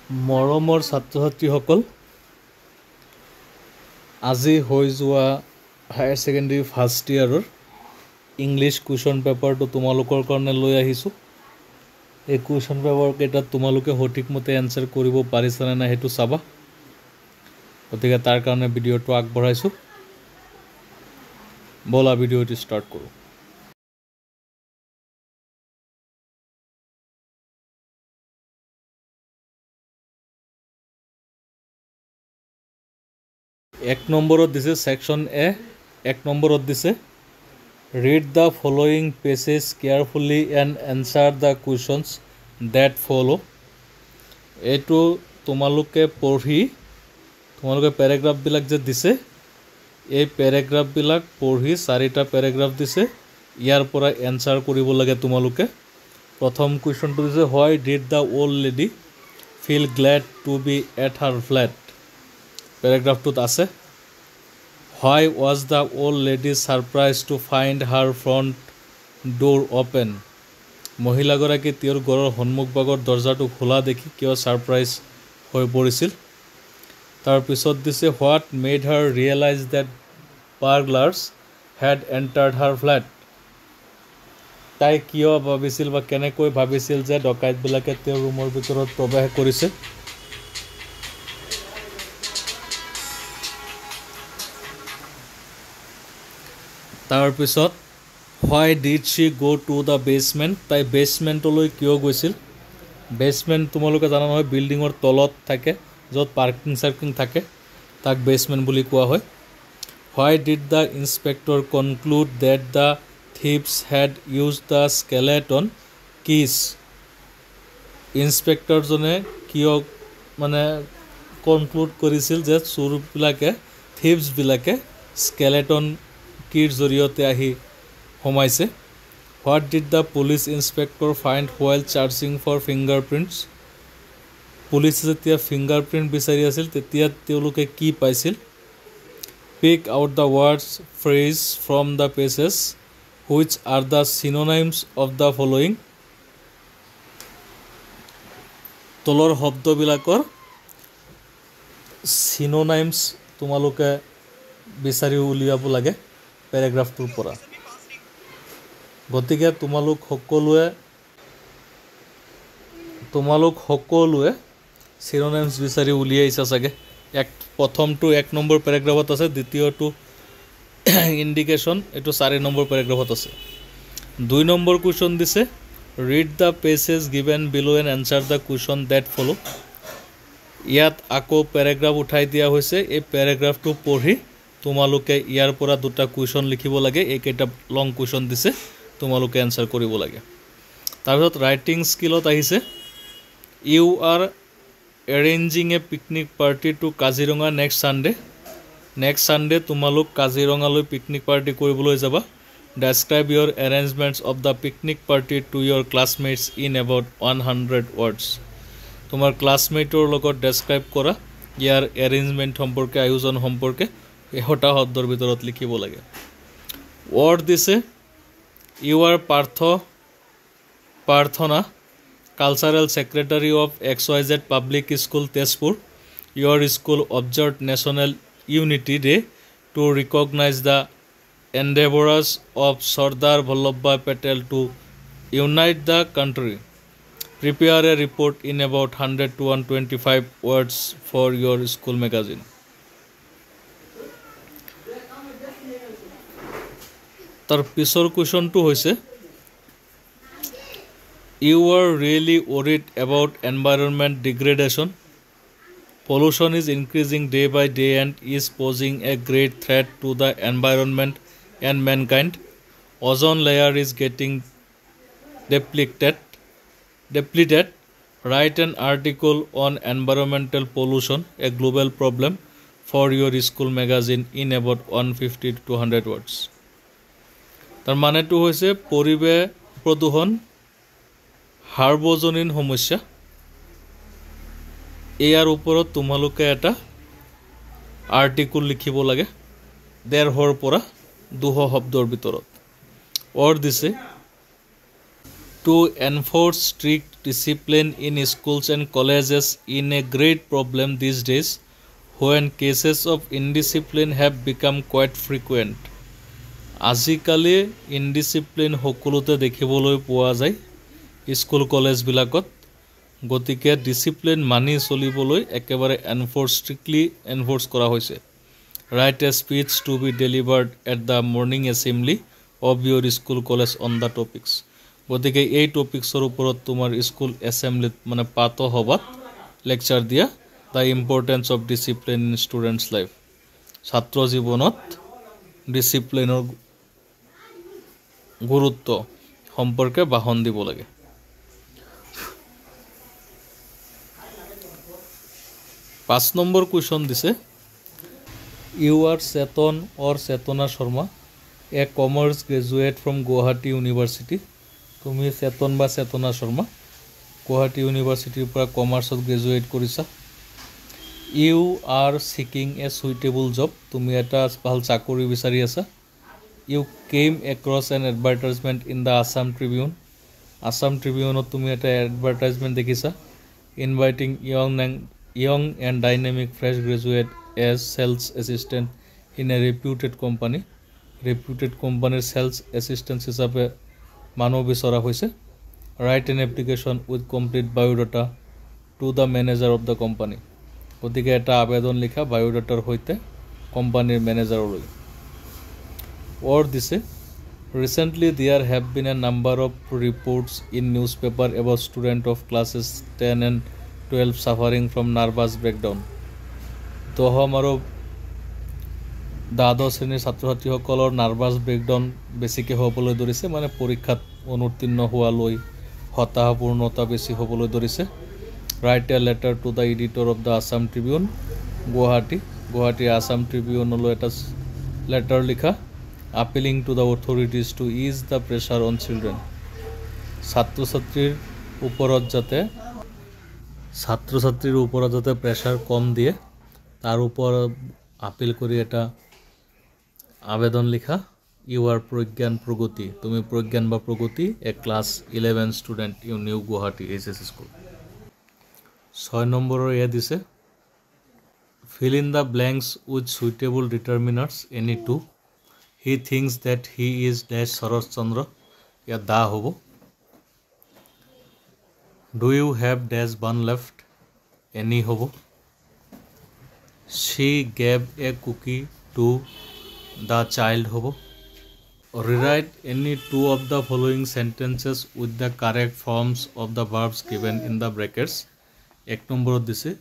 মৰমৰ ছাত্ৰ-ছাত্ৰীসকল, আজি হৈ যোৱা হায়াৰ ছেকেণ্ডেৰী ফাৰ্ষ্ট ইয়াৰৰ ইংলিছ কুৱেশ্যন পেপাৰটো তোমালোকৰ কাৰণে লৈ আহিছোঁ। এই কুৱেশ্যন পেপাৰকেইটাত তোমালোকে সঠিকমতে এনচাৰ কৰিব পাৰিছানে নাই সেইটো চাবা। গতিকে তাৰ কাৰণে ভিডিঅ'টো আগবঢ়াইছোঁ। ব'লা ভিডিঅ'টো ষ্টাৰ্ট কৰোঁ। এক নম্বৰত দিছে ছেকশ্যন এ। এক নম্বৰত দিছে read the following passage carefully and answer the questions that follow'. এইটো তোমালোকে পঢ়ি পেৰেগ্ৰাফবিলাক যে দিছে, এই পেৰেগ্ৰাফবিলাক পঢ়ি 4টা পেৰেগ্ৰাফ দিছে, ইয়াৰ পৰা এনচাৰ কৰিব লাগে তোমালোকে। প্ৰথম কুৱেশ্যনটো দিছে why did the old lady feel glad to be at her flat. পেৰেগ্ৰাফটোত আছে why was the old lady surprise to find her front door open. মহিলাগৰাকী তেওঁৰ ঘৰৰ সন্মুখভাগৰ দৰ্জাটো খোলা দেখি কিয় ছাৰপ্ৰাইজ হৈ পৰিছিল। তাৰপিছত দিছে what made her realise that burglars had entered her flat. তাই কিয় ভাবিছিল বা কেনেকৈ ভাবিছিল যে ডকাইতবিলাকে তেওঁৰ ৰুমৰ ভিতৰত প্ৰৱেশ কৰিছে। তাৰপিছত হোৱাই ডিড শ্বি গ' টু দ্য বেছমেণ্ট। তাই বেছমেণ্টলৈ কিয় গৈছিল। বেছমেণ্ট তোমালোকে জানা নহয়, বিল্ডিঙৰ তলত থাকে, য'ত পাৰ্কিং থাকে, তাক বেছমেণ্ট বুলি কোৱা হয়। Why did the inspector conclude that the thieves had use the skeleton keys. ইনস্পেক্টৰজনে কিয় কনক্লুড কৰিছিল যে চোৰবিলাকে থিভছবিলাকে স্কেলেটন কিৰ জৰিয়তে আহি সোমাইছে। What did the police inspector find while searching for fingerprints. পুলিচে যেতিয়া ফিংগাৰ প্ৰিণ্ট বিচাৰি আছিল তেতিয়া তেওঁলোকে কি পাইছিল। Pick out the words phrase from the passage which are the synonyms of the following. তলৰ শব্দবিলাকৰ চিনোনাইমছ তোমালোকে বিচাৰি উলিয়াব লাগে পেৰেগ্ৰাফটোৰ পৰা। গতিকে তোমালোক সকলোৱে চিনোনাইমছ বিচাৰি উলিয়াইছা চাগে। প্ৰথমটো 1 নম্বৰ পেৰেগ্ৰাফত আছে, দ্বিতীয়টো ইণ্ডিকেশ্যন এইটো 4 নম্বৰ পেৰেগ্ৰাফত আছে। 2 নম্বৰ কুৱেশ্যন দিছে read the passage given below' and answer the question that follow'. ইয়াত আকৌ পেৰেগ্ৰাফ উঠাই দিয়া হৈছে। এই পেৰেগ্ৰাফটো পঢ়ি তোমালোকে ইয়াৰ পৰা 2টা কুৱেশ্যন লিখিব লাগে। এইকেইটা লং কুৱেশ্যন দিছে, তোমালোকে এনচাৰ কৰিব লাগে। তাৰপিছত ৰাইটিং স্কিলত আহিছে you are arranging a picnic party to Kaziranga next Sunday. Next Sunday তোমালোক কাজিৰঙালৈ পিকনিক পাৰ্টি কৰিবলৈ যাবা। Describe your arrangements of the picnic party to your classmates in about 100 words. তোমাৰ ক্লাছমেটৰ লগত ডেছক্ৰাইব কৰা ইয়াৰ এৰেঞ্জমেণ্ট সম্পৰ্কে, আয়োজন সম্পৰ্কে 100টা শব্দৰ ভিতৰত লিখিব লাগে। ৱৰ্ড দিছে you are Prarthana cultural secretary of XYZ public school Tezpur. Your school observe national unity day to recognise the endeavours of Sardar Vallabhbhai Patel to unite the country. Prepare a report in about 100 to 125 words for your school magazine. তাৰ পিছৰ কুৱেশ্যনটো হৈছে you are really worried about environment degradation. Pollution is increasing day by day and is posing a great threat to the environment and mankind. Ozone layer is getting depleted. Write an article on environmental pollution, a global problem, for your school magazine in about 150 to 200 words. তাৰ মানেটো হৈছে পৰিৱেশ প্ৰদূষণ সাৰ্বজনীন সমস্যা। ইয়াৰ ওপৰত তোমালোকে এটা আৰ্টিকল লিখিব লাগে 150 পৰা 200 শব্দৰ ভিতৰত। ৱৰ্ড দিছে To enforce strict discipline in schools and colleges is a great problem these days when cases of indiscipline have become quite frequent. আজিকালি ইনডিসিপ্লিন সকলোতে দেখিবলৈ পোৱা যায় স্কুল কলেজবিলাকত গতিকে ডিসিপ্লিন মানি চলিবলৈ একেবাৰে ষ্ট্ৰিক্টলি এনফোৰ্স কৰা হৈছে write a speech to be delivered at the morning assembly of your school college on the topics গতিকে এই টপিকসৰ ওপৰত তোমাৰ স্কুল এছেম্বলিত মানে পাত সভাত লেকচাৰ দিয়া the importance of discipline in students life ছাত্ৰ জীৱনত ডিসিপ্লিনৰ গুৰুত্ব সম্পৰ্কে বাহন দিব লাগে 5 নম্বৰ কোৱেশ্চন দিছে you are Chetan or Chetana Sharma a commerce graduate from Guwahati university তুমি চেতন বা চেতনা শৰ্মা গুৱাহাটী ইউনিভাৰ্চিটিৰ পৰা কমাৰ্চত গ্ৰেজুৱেট কৰিছা you are seeking a suitable job তুমি এটা ভাল চাকৰি বিচাৰি আছা you came across an advertisement in the Assam ট্ৰিবিউনত তুমি এটা এডভাৰটাইজমেণ্ট দেখিছা inviting young and dynamic fresh graduate as sales assistant in a reputed company sales assistant হিচাপে মানুহ বিচৰা হৈছে write an application with complete biodata to the manager of the company গতিকে এটা আবেদন লিখা বায়োডাটাৰ সৈতে কোম্পানীৰ মেনেজাৰলৈ or দিছে recently there have been a number of reports in newspaper about student of classes 10 and 12 suffering from nervous breakdown দহম আৰু দ্বাদশ শ্ৰেণীৰ ছাত্ৰ-ছাত্ৰীসকলৰ নাৰ্ভাছ ব্ৰেকডাউন বেছিকৈ হ'বলৈ ধৰিছে মানে পৰীক্ষাত অনুত্তীৰ্ণ হোৱালৈ হতাশাপূৰ্ণতা বেছি হ'বলৈ ধৰিছে write a letter to the editor of the Assam Tribune Guwahati Assam ট্ৰিবিউনলৈ এটা লেটাৰ লিখা appealing to the authorities to ease the pressure on children ছাত্ৰ-ছাত্ৰীৰ ওপৰত যাতে প্ৰেছাৰ কম দিয়ে তাৰ ওপৰত আপিল কৰি এটা আবেদন লিখা ইউ আৰ প্ৰজ্ঞান প্ৰগতি তুমি প্ৰজ্ঞান বা Pragati a class 11 student you new Guwahati HS school 6 নম্বৰৰ এ দিছে fill in the blanks with suitable determinants any two he thinks that he is dash Sharat Chandra ya da hobo do you have dash one left any hobo she gave a cookie to the child hobo rewrite any two of the following sentences with the correct forms of the verbs given in the brackets ek number dise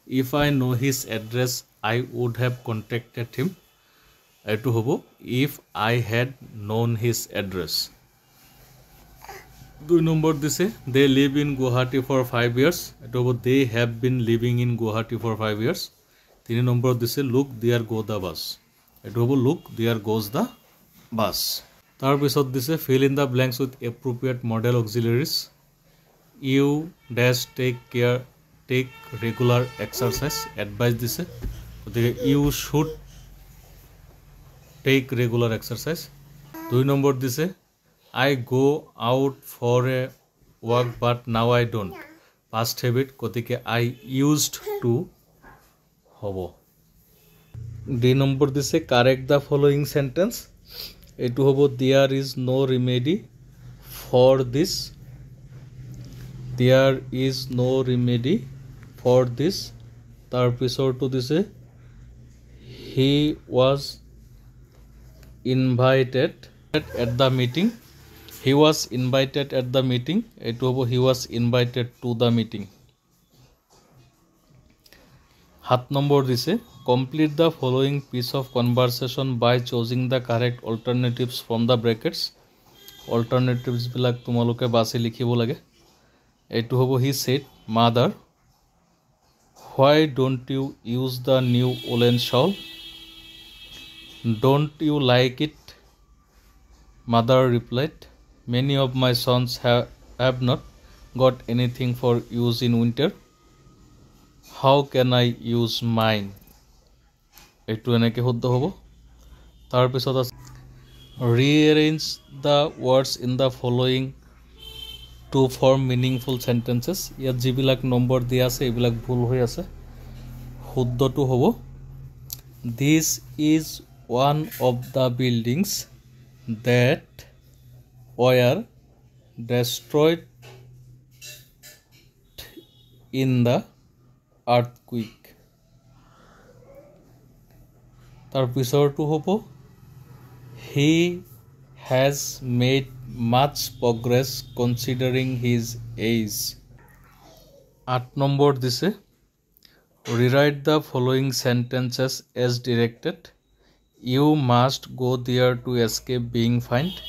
if I know his address I would have contacted him etu hobo if I had known his address 2 number dise they live in Guwahati for 5 years etu hobo they have been living in Guwahati for 5 years 3 number dise look there go the bus etu hobo look there goes the bus tar pisot dise fill in the blanks with appropriate model auxiliaries you dash take regular exercise advice dise you should take regular exercise 2 number dise I go out for a walk but now I don't past habit kotike I used to hobo d number dise correct the following sentence etu hobo there is no remedy for this there is no remedy for this tar pisor to dise he was invited at the meeting he was invited at the meeting etu hobo he was invited to the meeting 7 number dise complete the following piece of conversation by choosing the correct alternatives from the brackets alternatives bilak tumaloke basi likhibo lage etu hobo he said mother why don't you use the new woolen shawl don't you like it mother replied many of my sons have not got anything for use in winter how can I use mine etu enake hoddo hobo tar pisot rearrange the words in the following to form meaningful sentences. ইয়াত যিবিলাক number দিয়া আছে এইবিলাক ভুল হৈ আছে শুদ্ধটো হ'ব This is one of the buildings that were destroyed in the earthquake. তাৰ পিছৰটো হ'ব He has made much progress considering his age. 8 number দিছে Rewrite the following sentences as directed. You must go there to escape being fined.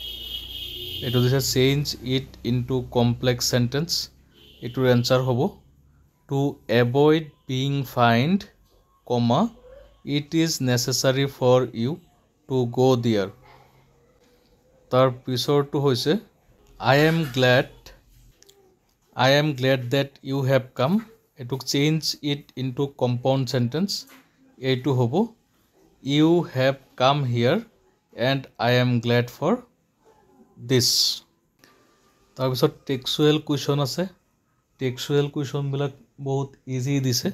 Etu dise change it into complex sentence. Etur answer hobo to avoid being fined, comma it is necessary for you to go there. Tar pisor to hoise I am glad that you have come. Etuk change it into compound sentence. Etu hobo you have come here and I am glad for this. Tar pisor textual question ase. Textual question bilak bahut easy dise.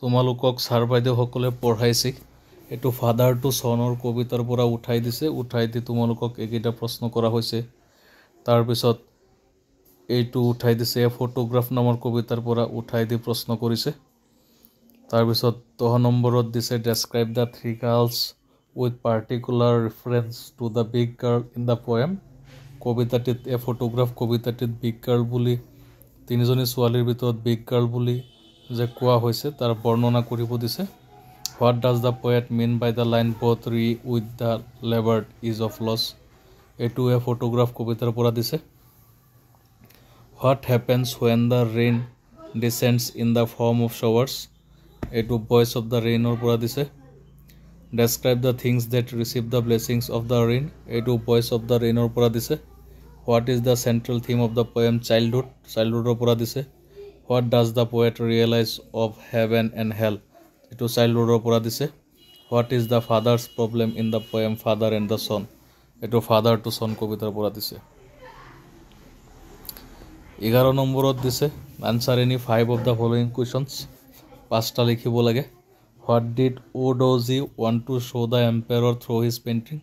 Tomalukok sir baide hokole porhaise. Etu father to son or kobitar pora uthai dise. Uthai di tomalukok ekita proshno kora hoise. Tar pisor এইটো উঠাই দিছে photograph নামৰ কবিতাৰ পৰা উঠাই দি প্ৰশ্ন কৰিছে তাৰ পিছত 10 নম্বৰত দিছে describe the three girls with particular reference to the big girl in the poem কবিতাটিত ফটোগ্ৰাফ কবিতাটিত বিগ গাৰ্ল বুলি তিনিজনী ছোৱালীৰ ভিতৰত বিগ গাৰ্ল বুলি যে কোৱা হৈছে তাৰ বৰ্ণনা কৰিব দিছে what does the poet mean by the line both wry with the laboured ease of loss এইটো ফটোগ্ৰাফ কবিতাৰ পৰা দিছে What happens when the rain descends in the form of showers? Etu voice of the rain or pura dise. Describe the things that receive the blessings of the rain. Etu voice of the rain or pura dise. What is the central theme of the poem childhood? Childhood or pura dise. What does the poet realize of heaven and hell? Etu childhood or pura dise. What is the father's problem in the poem Father and the Son? Etu father to son kobitar pura dise. 11 নম্বৰত দিছে answer any 5 of the following questions পাঁচটা লিখিব লাগে What did Odoji want to show the emperor through his painting?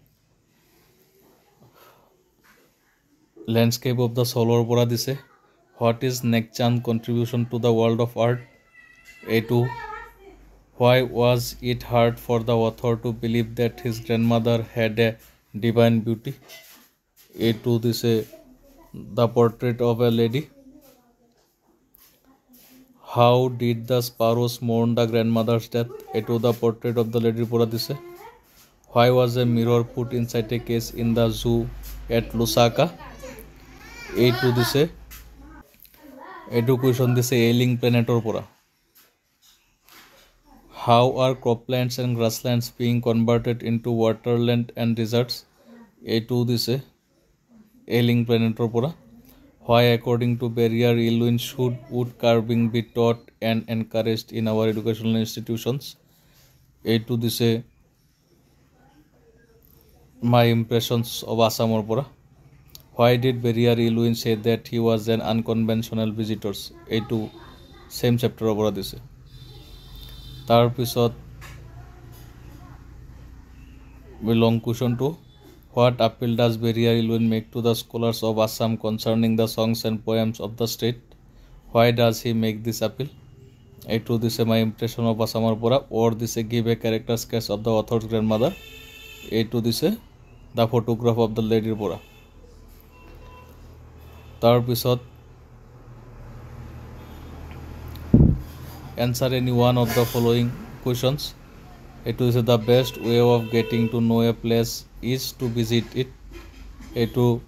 Landscape of the solar পৰা দিছে What is Nekchan's contribution to the world of art? A2 Why was it hard for the author to believe that his grandmother had a divine beauty? A2 দিছে The portrait of a lady. How did the sparrows mourn the grandmother's death? Eto the portrait of the lady pura dise. Why was a mirror put inside a case in the zoo at Lusaka? Eto dise. Eto question dise ailing planet or pura. How are croplands and grasslands being converted into waterland and deserts? Eto dise. Ailing planet or pura. Why according to Barrier Elwin should wood carving be taught and encouraged in our educational institutions? A2 dise my impressions of Assam or pura. Why did Barrier Elwin say that he was an unconventional visitor? A2 same chapter or pura dise. Tar pisot belong question to What appeal does Barrier Elwin make to the scholars of Assam concerning the songs and poems of the state? Why does he make this appeal? A2 dise my impression of Assam or pura or dise give a character sketch of the author's grandmother. A2 dise the photograph of the lady pura. Tar pisot answer any one of the following questions. A2 is the best way of getting to know a place is to visit it. A2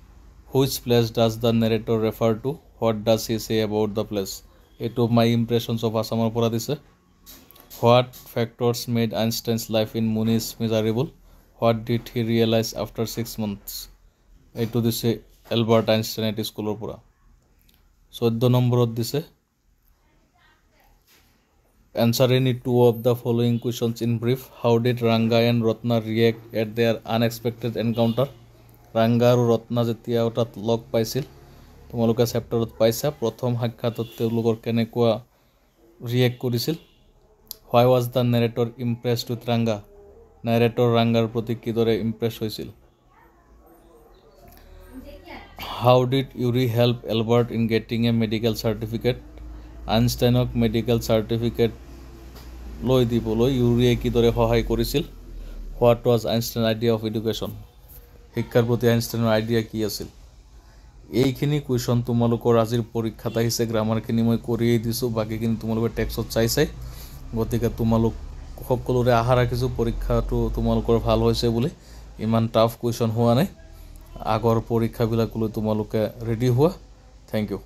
which place does the narrator refer to? What does he say about the place? A2 my impressions of Assam or pura dise. What factors made Einstein's life in Munich miserable? What did he realize after 6 months? A2 dise Albert Einstein at school or pura. 14 নম্বৰত দিছে Answer any two of the following questions in brief. How did Ranga and Ratna react at their unexpected encounter? Ranga আৰু Ratna যেতিয়া ওটাত লগ পাইছিল তোমালোকে চেপ্টাৰত পাইছা প্ৰথম সাক্ষাতত তেওঁলোকৰ কেনেকুৱা ৰিয়েক্ট কৰিছিল why was the narrator impressed with Ranga narrator ৰাংগাৰ প্ৰতি কিদৰে ইমপ্ৰেছ হৈছিল how did Uri help Albert in getting a medical certificate আইনষ্টাইনক মেডিকেল চাৰ্টিফিকেট লৈ দিবলৈ ইউৰিয়ে কিদৰে সহায় কৰিছিল what was Einstein idea of education শিক্ষাৰ প্ৰতি আইনষ্টাইনৰ আইডিয়া কি আছিল এইখিনি কুৱেশ্যন তোমালোকৰ আজিৰ পৰীক্ষাত আহিছে গ্ৰামাৰখিনি মই কৰিয়েই দিছোঁ বাকীখিনি তোমালোকে টেক্সটত চাই গতিকে তোমালোক সকলোৰে আশা ৰাখিছোঁ পৰীক্ষাটো তোমালোকৰ ভাল হৈছে বুলি ইমান টাফ কুৱেশ্যন হোৱা নাই আগৰ পৰীক্ষাবিলাকলৈ তোমালোকে ৰেডি হোৱা থেংক ইউ